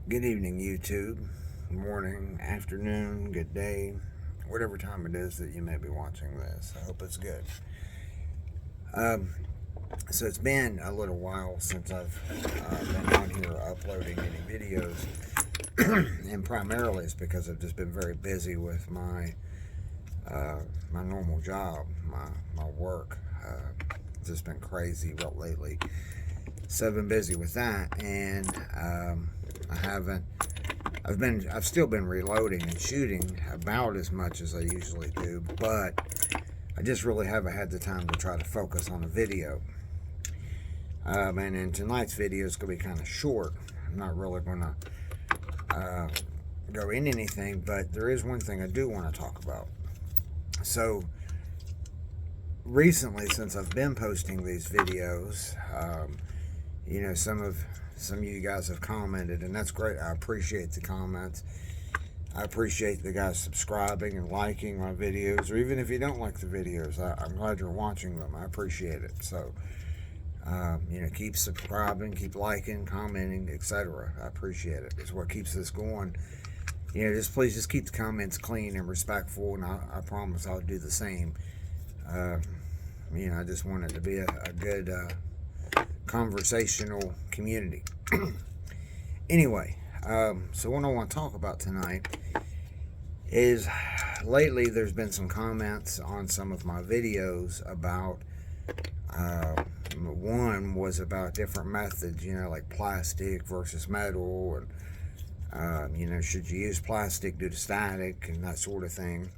Good evening, YouTube. Good morning, afternoon, good day, whatever time it is that you may be watching this. I hope it's good. Um, so it's been a little while since I've been on here uploading any videos, and primarily it's because I've just been very busy with my normal job, my work. It's just been crazy lately. So I've been busy with that, and I haven't I've still been reloading and shooting about as much as I usually do, but I just really haven't had the time to try to focus on a video. And then tonight's video is going to be kind of short. I'm not really going to go into anything, but there is one thing I do want to talk about. So recently, since I've been posting these videos, some of you guys have commented, and that's great. I appreciate the comments. I appreciate the guys subscribing and liking my videos, or even if you don't like the videos, I'm glad you're watching them. I appreciate it. So, keep subscribing, keep liking, commenting, etc. I appreciate it. It's what keeps this going. Please keep the comments clean and respectful, and I promise I'll do the same. I just want it to be a good conversational community. Anyway, so what I want to talk about tonight is lately there's been some comments on some of my videos about one was about different methods, like plastic versus metal, and should you use plastic due to static and that sort of thing.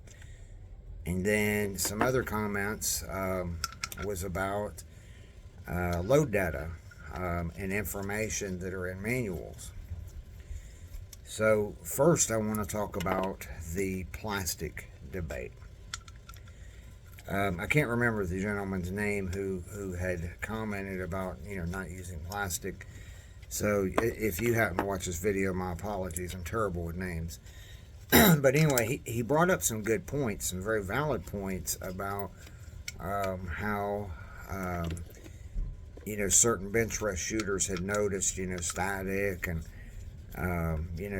And then some other comments was about load data and information that are in manuals. So first I want to talk about the plastic debate. I can't remember the gentleman's name who had commented about not using plastic. So if you happen to watch this video, my apologies. I'm terrible with names. But anyway, he brought up some good points, some very valid points about how certain bench rest shooters had noticed static, and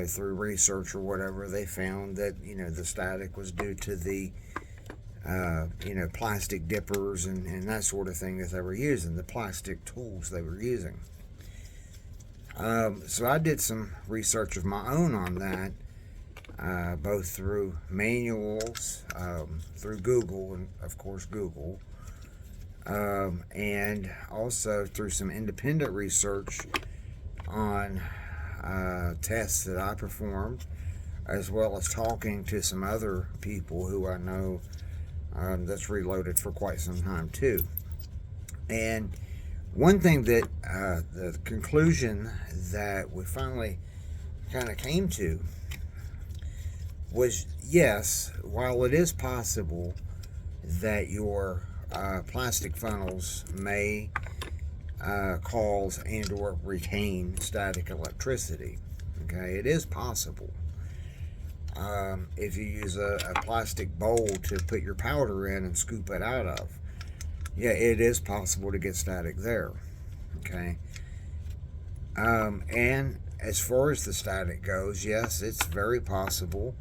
through research or whatever, they found that the static was due to the plastic dippers and that sort of thing that they were using, the plastic tools they were using. So I did some research of my own on that, both through manuals, through Google, and of course Google, and also through some independent research on tests that I performed, as well as talking to some other people who I know that's reloaded for quite some time too. And one thing that the conclusion that we finally kind of came to was, yes, while it is possible that your plastic funnels may cause and or retain static electricity, okay, it is possible. If you use a plastic bowl to put your powder in and scoop it out of, yeah, it is possible to get static there, okay. And as far as the static goes, yes, it's very possible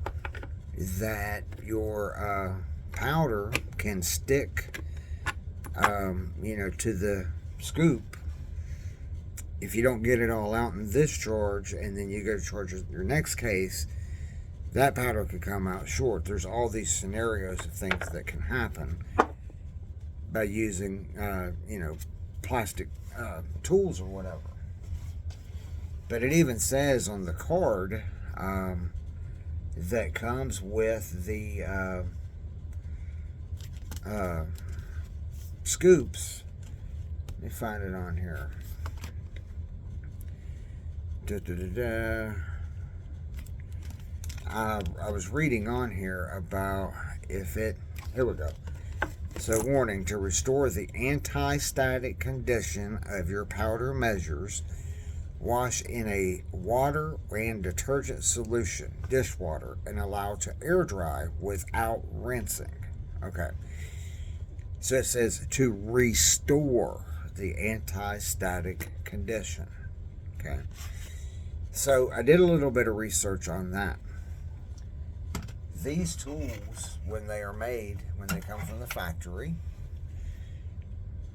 that your powder can stick, to the scoop. If you don't get it all out in this charge, and then you go to charge your next case, that powder could come out short. There's all these scenarios of things that can happen by using, plastic tools or whatever. But it even says on the card that comes with the scoops. Let me find it on here. I was reading on here about here we go. So, warning: to restore the anti-static condition of your powder measures, wash in a water and detergent solution, dishwater, and allow to air dry without rinsing. Okay. So it says to restore the anti-static condition. Okay. So I did a little bit of research on that. These tools, when they are made, when they come from the factory,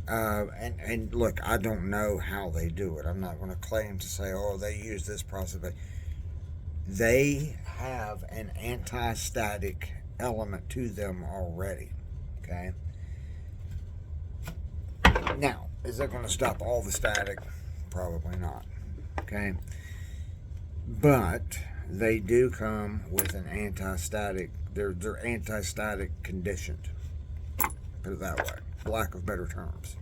and look, I don't know how they do it. I'm not going to claim to say, oh, they use this process. But they have an anti-static element to them already. Okay. Now, is that going to stop all the static? Probably not. Okay. But they do come with an anti-static. They're anti-static conditioned. Put it that way. For lack of better terms.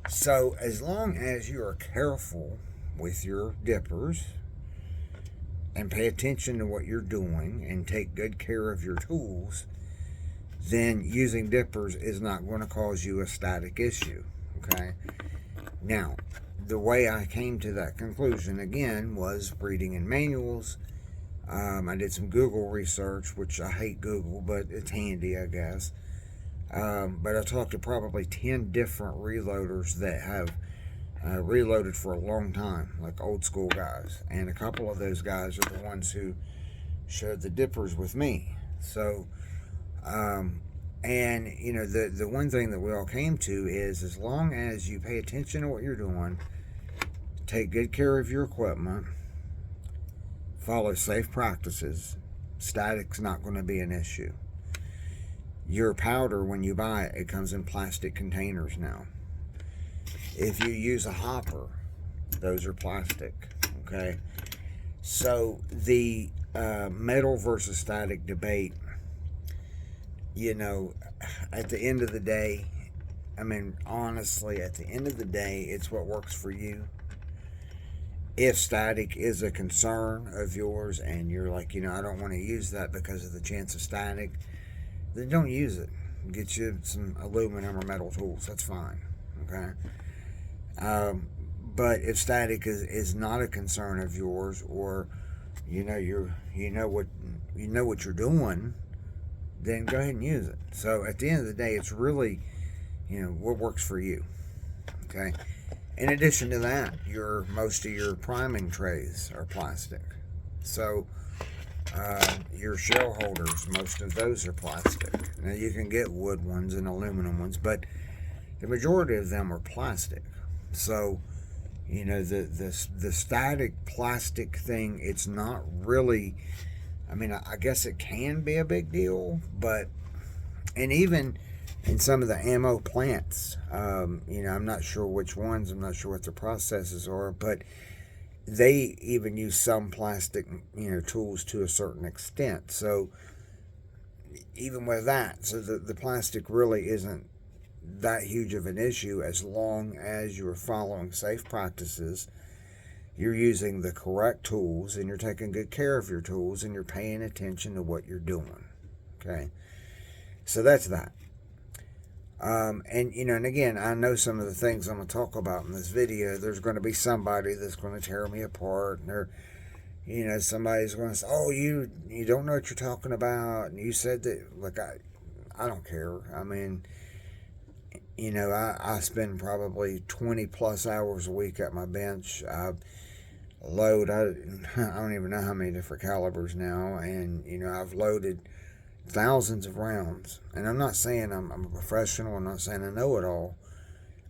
So as long as you are careful with your dippers and pay attention to what you're doing and take good care of your tools, then using dippers is not going to cause you a static issue. Okay. Now, the way I came to that conclusion again was reading in manuals. I did some Google research, which I hate Google, but it's handy, I guess. But I talked to probably 10 different reloaders that have reloaded for a long time, like old school guys. And a couple of those guys are the ones who shared the dippers with me. So, and you know, the one thing that we all came to is as long as you pay attention to what you're doing, take good care of your equipment, follow safe practices, static's not going to be an issue. Your powder, when you buy it, it comes in plastic containers now. If you use a hopper, those are plastic. Okay. So the metal versus static debate, you know, at the end of the day, I mean, honestly, at the end of the day, it's what works for you. If static is a concern of yours and you're like, you know, I don't want to use that because of the chance of static, then don't use it. Get you some aluminum or metal tools. That's fine. Okay. But if static is not a concern of yours, or you know what you're doing, then go ahead and use it. So at the end of the day, it's really, you know, what works for you. Okay. In addition to that, most of your priming trays are plastic. So your shell holders, most of those are plastic. Now you can get wood ones and aluminum ones, but the majority of them are plastic. So, you know, the static plastic thing, it's not really, I mean, I guess it can be a big deal, but, and even in some of the ammo plants, you know, I'm not sure which ones, I'm not sure what the processes are, but they even use some plastic, you know, tools to a certain extent. So even with that, so the plastic really isn't that huge of an issue as long as you're following safe practices, you're using the correct tools, and you're taking good care of your tools, and you're paying attention to what you're doing. Okay, so that's that. And you know, and again, I know some of the things I'm going to talk about in this video, there's going to be somebody that's going to tear me apart, and they're, you know, somebody's going to say, oh, you don't know what you're talking about, and you said that. Look, I don't care. I mean, you know, I spend probably 20 plus hours a week at my bench. I load, I don't even know how many different calibers now, and you know, I've loaded thousands of rounds. And I'm not saying I'm a professional, I'm not saying I know it all,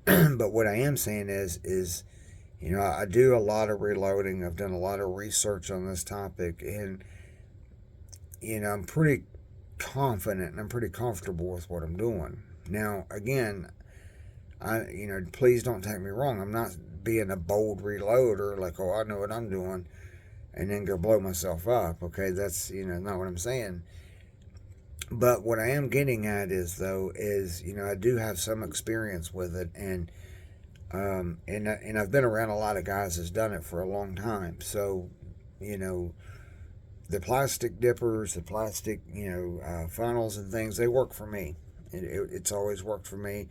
but what I am saying is, you know, I do a lot of reloading. I've done a lot of research on this topic, and you know, I'm pretty confident and I'm pretty comfortable with what I'm doing. Now, again, you know, please don't take me wrong. I'm not being a bold reloader, like, oh, I know what I'm doing, and then go blow myself up. Okay, that's, you know, not what I'm saying. But what I am getting at is, though, you know, I do have some experience with it, and I've been around a lot of guys that's done it for a long time. So, you know, the plastic dippers, the plastic, you know, funnels and things, they work for me. It's always worked for me,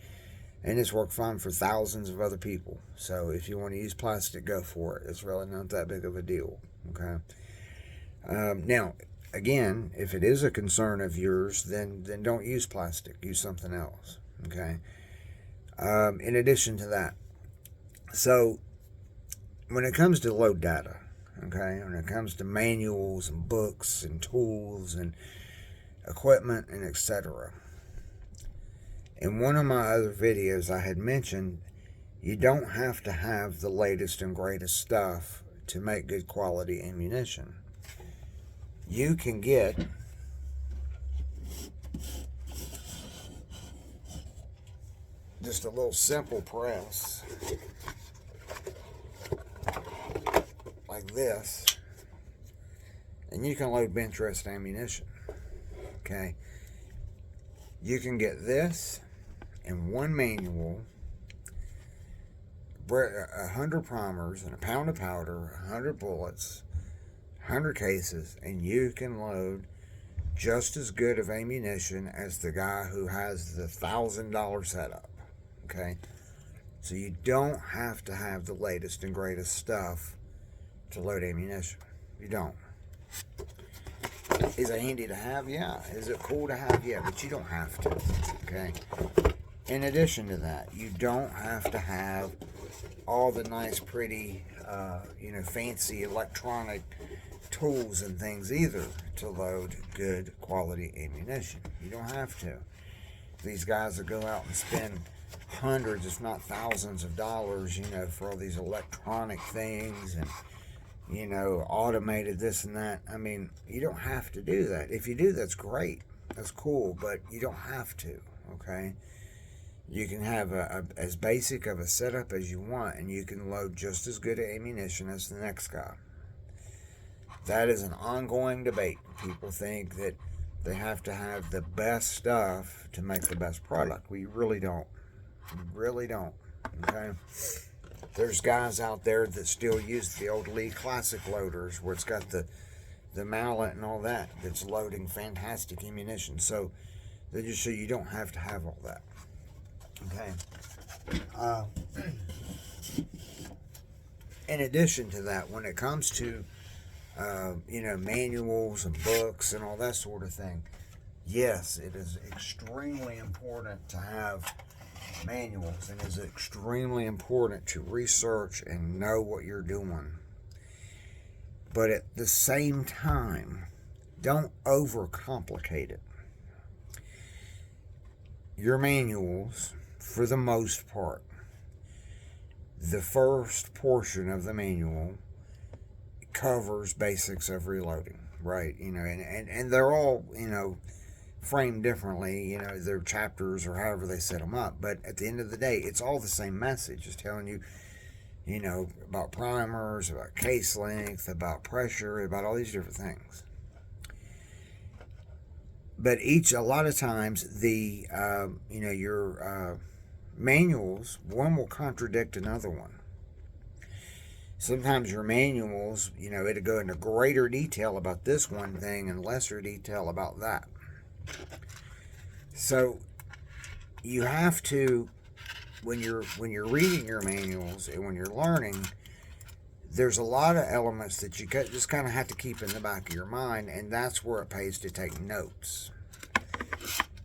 and it's worked fine for thousands of other people. So if you want to use plastic, go for it. It's really not that big of a deal. Okay. Now, again, if it is a concern of yours, then don't use plastic. Use something else. Okay. In addition to that, so when it comes to load data, okay, when it comes to manuals and books and tools and equipment and etc. In one of my other videos, I had mentioned you don't have to have the latest and greatest stuff to make good quality ammunition. You can get just a little simple press like this, and you can load bench rest ammunition. Okay, you can get this in one manual, 100 primers and a pound of powder, 100 bullets, 100 cases, and you can load just as good of ammunition as the guy who has the $1,000 setup. Okay, so you don't have to have the latest and greatest stuff to load ammunition. You don't. Is it handy to have? Yeah. Is it cool to have? Yeah, but you don't have to. Okay. In addition to that, you don't have to have all the nice, pretty, fancy electronic tools and things either to load good quality ammunition. You don't have to. These guys that go out and spend hundreds, if not thousands of dollars, for all these electronic things and, automated this and that. I mean, you don't have to do that. If you do, that's great. That's cool, but you don't have to, okay? You can have as basic of a setup as you want, and you can load just as good ammunition as the next guy. That is an ongoing debate. People think that they have to have the best stuff to make the best product. We really don't. We really don't, okay? There's guys out there that still use the old Lee Classic loaders where it's got the mallet and all that that's loading fantastic ammunition. So they just show you don't have to have all that. Okay. In addition to that, when it comes to manuals and books and all that sort of thing, yes, it is extremely important to have manuals, and it's extremely important to research and know what you're doing. But at the same time, don't overcomplicate it. Your manuals, for the most part, the first portion of the manual covers basics of reloading, right? And they're all, framed differently, their chapters or however they set them up. But at the end of the day, it's all the same message. It's telling you, about primers, about case length, about pressure, about all these different things. But a lot of times, your manuals, one will contradict another one. Sometimes your manuals, it'll go into greater detail about this one thing and lesser detail about that. So you have to, when you're reading your manuals and when you're learning, there's a lot of elements that you just kind of have to keep in the back of your mind, and that's where it pays to take notes.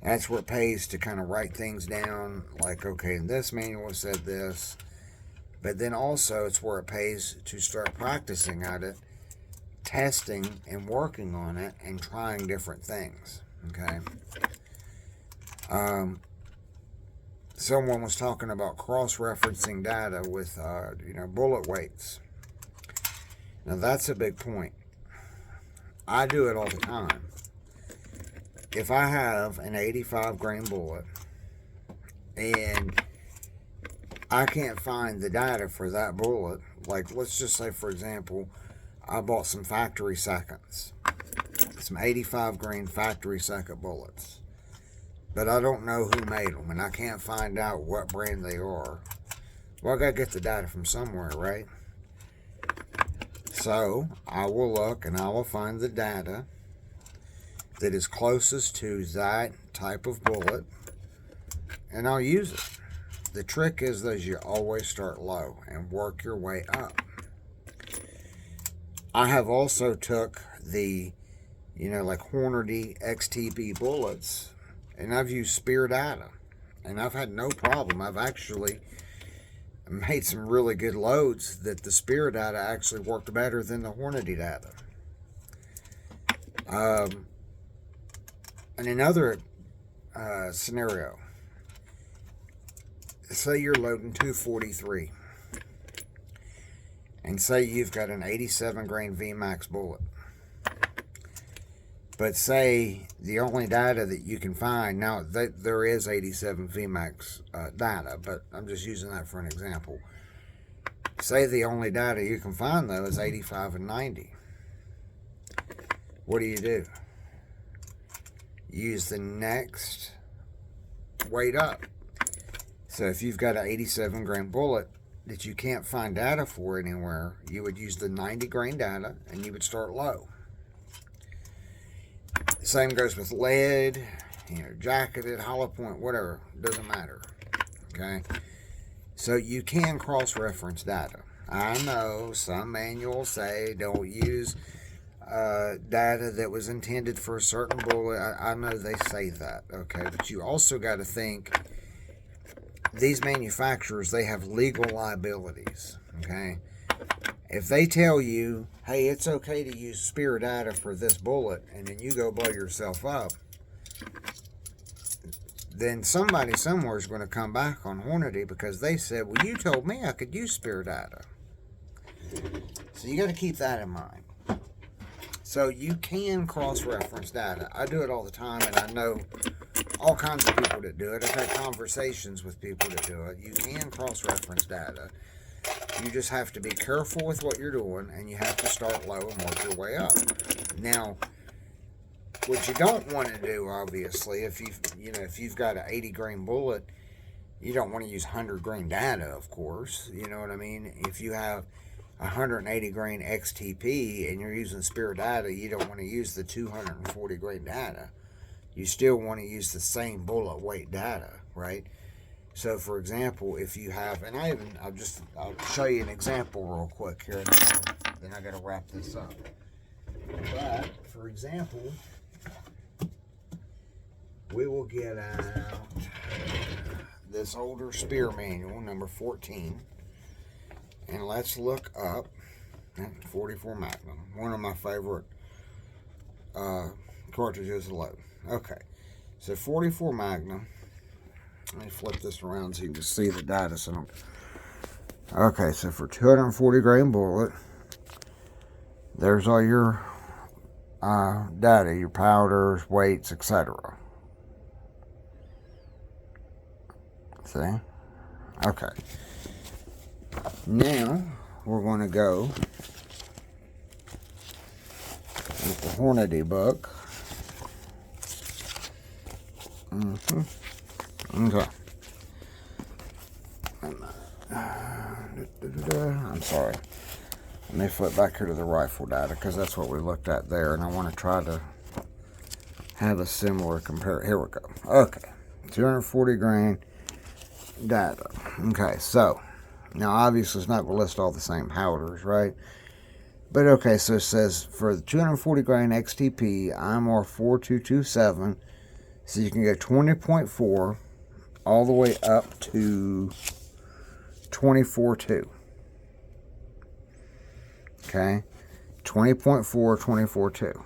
That's where it pays to kind of write things down, like, okay, this manual said this, but then also it's where it pays to start practicing at it, testing and working on it, and trying different things, okay? Someone was talking about cross-referencing data with, bullet weights. Now, that's a big point. I do it all the time. If I have an 85 grain bullet and I can't find the data for that bullet, like let's just say, for example, I bought some factory seconds, some 85 grain factory second bullets, but I don't know who made them and I can't find out what brand they are. Well, I gotta get the data from somewhere, right? So I will look and I will find the data that is closest to that type of bullet, and I'll use it. The trick is that you always start low and work your way up. I have also took the, like Hornady XTB bullets, and I've used Spear data, and I've had no problem. made some really good loads that the Spear data actually worked better than the Hornady data. And another scenario, say you're loading 243 and say you've got an 87 grain VMAX bullet, but say the only data that you can find, now there is 87 VMAX data, but I'm just using that for an example. Say the only data you can find though is 85 and 90. What do? Use the next weight up. So if you've got an 87 grain bullet that you can't find data for anywhere, you would use the 90 grain data and you would start low. The same goes with lead, jacketed, hollow point, whatever, doesn't matter. Okay, so you can cross-reference data. I know some manuals say don't use data that was intended for a certain bullet. I know they say that, okay, but you also got to think these manufacturers, they have legal liabilities, okay? If they tell you, hey, it's okay to use Spear data for this bullet, and then you go blow yourself up, then somebody somewhere is going to come back on Hornady because they said, well, you told me I could use Spear data. So you got to keep that in mind. So you can cross-reference data. I do it all the time, and I know all kinds of people that do it. I've had conversations with people that do it. You can cross-reference data. You just have to be careful with what you're doing, and you have to start low and work your way up. Now, what you don't want to do, obviously, if you've got an 80 grain bullet, you don't want to use 100 grain data, of course. You know what I mean? If you have 180 grain XTP and you're using Spear data, you don't want to use the 240 grain data. You still want to use the same bullet weight data, right? So for example, if you have, and I'll show you an example real quick here, and then I got to wrap this up. But for example, we will get out this older Spear manual, number 14. And let's look up 44 Magnum, one of my favorite cartridges to load. Okay, so 44 Magnum. Let me flip this around so you can see the data. Okay, so for 240 grain bullet, there's all your data, your powders, weights, etc. See? Okay. Now, we're going to go with the Hornady book. Okay. I'm sorry. Let me flip back here to the rifle data because that's what we looked at there, and I want to try to have a similar compare. Here we go. Okay. 240 grain data. Okay, so now, obviously, it's not going to list all the same powders, right? But, okay, so it says for the 240 grain XTP, IMR 4227, so you can go 20.4 all the way up to 24.2. Okay? 20.4, 24.2.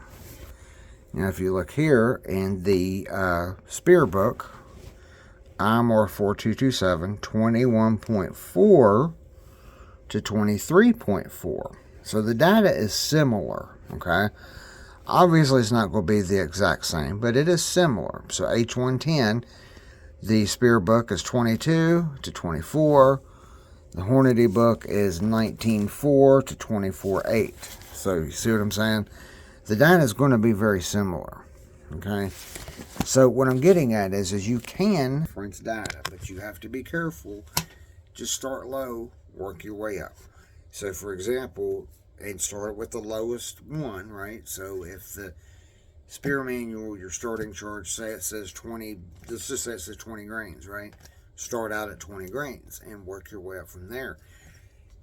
Now, if you look here in the Spear book, IMR 4227, 21.4 to 23.4. So the data is similar, okay? Obviously, it's not going to be the exact same, but it is similar. So H110, the Spear book is 22 to 24. The Hornady book is 19.4 to 24.8. So you see what I'm saying? The data is going to be very similar, okay? So what I'm getting at is you can reference data, but you have to be careful. Just start low, work your way up. So for example, and start with the lowest one, right? So if the Spear manual, your starting charge, say it says 20, let's just say it says 20 grains, right? Start out at 20 grains and work your way up from there.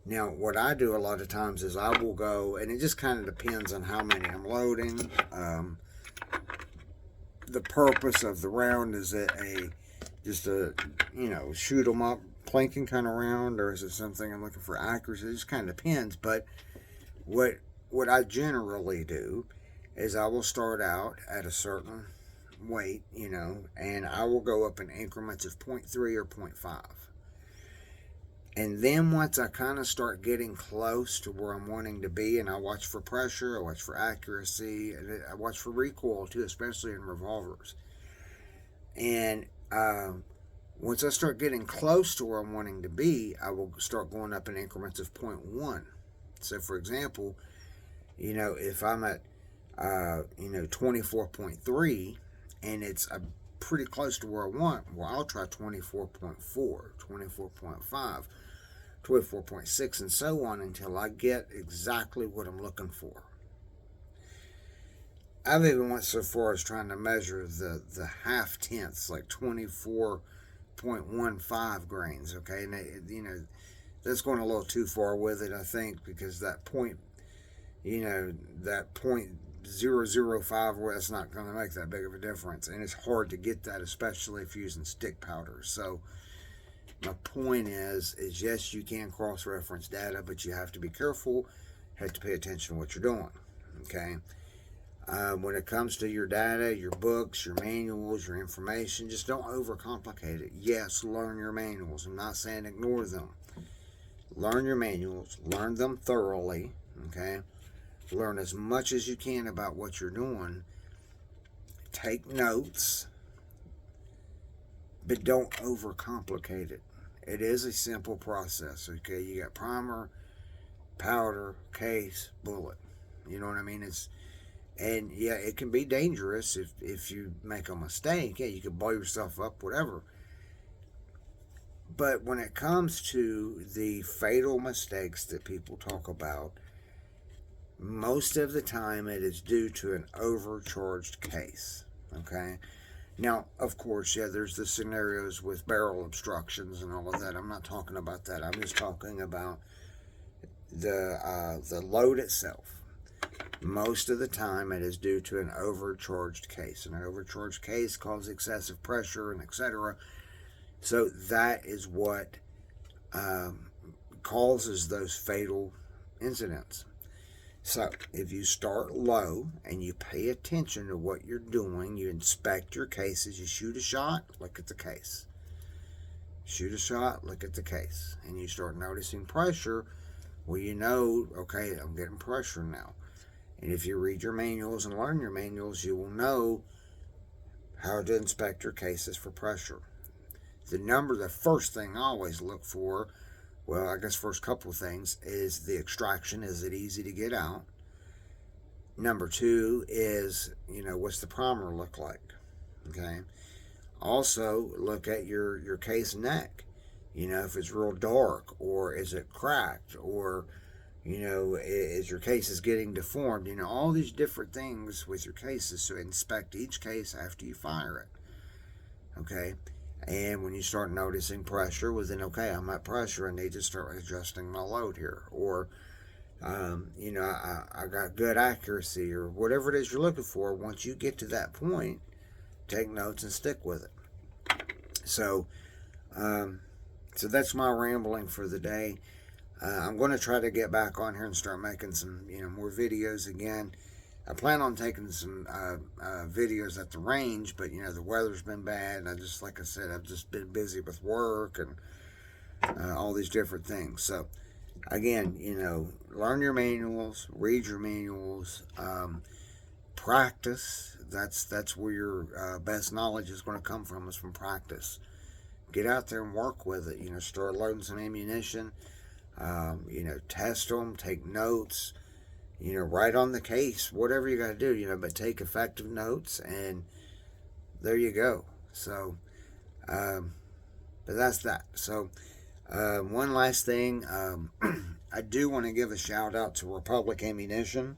Now, what I do a lot of times is I will go, and it just kind of depends on how many I'm loading. The purpose of the round is that just a, shoot them up, plinking kind of round, or is it something I'm looking for accuracy? It just kind of depends. But what I generally do is I will start out at a certain weight, and I will go up in increments of 0.3 or 0.5. And then once I kind of start getting close to where I'm wanting to be, and I watch for pressure, I watch for accuracy, and I watch for recoil too, especially in revolvers. And once I start getting close to where I'm wanting to be, I will start going up in increments of 0.1. So for example, if I'm at 24.3 and it's pretty close to where I want, well, I'll try 24.4, 24.5, 24.6, and so on until I get exactly what I'm looking for. I've even went so far as trying to measure the half tenths, like 24.15 grains. Okay, and that's going a little too far with it, I think, because that point, that 0.005, well, that's not going to make that big of a difference, and it's hard to get that, especially if you're using stick powders. So my point is yes, you can cross-reference data, but you have to be careful, have to pay attention to what you're doing. Okay. When it comes to your data, your books, your manuals, your information, just don't overcomplicate it. Yes, learn your manuals. I'm not saying ignore them. Learn your manuals. Learn them thoroughly. Okay? Learn as much as you can about what you're doing. Take notes, but don't overcomplicate it. It is a simple process. Okay? You got primer, powder, case, bullet. You know what I mean? And yeah, it can be dangerous if you make a mistake. Yeah, you could blow yourself up, whatever. But when it comes to the fatal mistakes that people talk about, most of the time it is due to an overcharged case. Okay? Now, of course, yeah, there's the scenarios with barrel obstructions and all of that. I'm not talking about that. I'm just talking about the load itself. Most of the time it is due to an overcharged case. And an overcharged case causes excessive pressure and etc. So that is what causes those fatal incidents. So if you start low and you pay attention to what you're doing, you inspect your cases, you shoot a shot, look at the case. Shoot a shot, look at the case. And you start noticing pressure, well, okay, I'm getting pressure now. And if you read your manuals and learn your manuals, you will know how to inspect your cases for pressure. The first thing I always look for, well, I guess first couple of things, is the extraction. Is it easy to get out? Number two is, what's the primer look like? Okay. Also, look at your case neck. If it's real dark, or is it cracked, or is your case getting deformed? All these different things with your cases. So inspect each case after you fire it. Okay. And when you start noticing pressure, well then, okay, I'm at pressure. I need to start adjusting my load here. Or, I got good accuracy, or whatever it is you're looking for. Once you get to that point, take notes and stick with it. So that's my rambling for the day. I'm going to try to get back on here and start making some, more videos again. I plan on taking some videos at the range, but, the weather's been bad. Like I said, I've just been busy with work and all these different things. So, again, learn your manuals, read your manuals, practice. That's where your best knowledge is going to come from, is from practice. Get out there and work with it. Start loading some ammunition. Test them, take notes, write on the case, whatever you got to do, but take effective notes, and there you go. So, but that's that. So, one last thing, I do want to give a shout out to Republic Ammunition.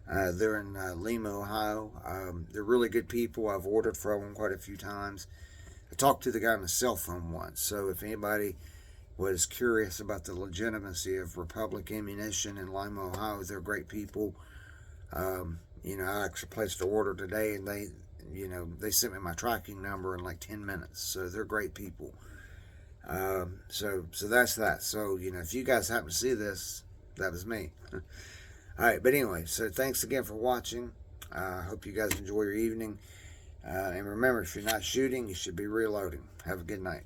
They're in Lima, Ohio. They're really good people. I've ordered from them quite a few times. I talked to the guy on the cell phone once, so if anybody was curious about the legitimacy of Republic Ammunition in Lima, Ohio, they're great people. I actually placed an order today, and they sent me my tracking number in like 10 minutes. So they're great people. So that's that. So, if you guys happen to see this, that was me. All right, but anyway, so thanks again for watching. Hope you guys enjoy your evening. And remember, if you're not shooting, you should be reloading. Have a good night.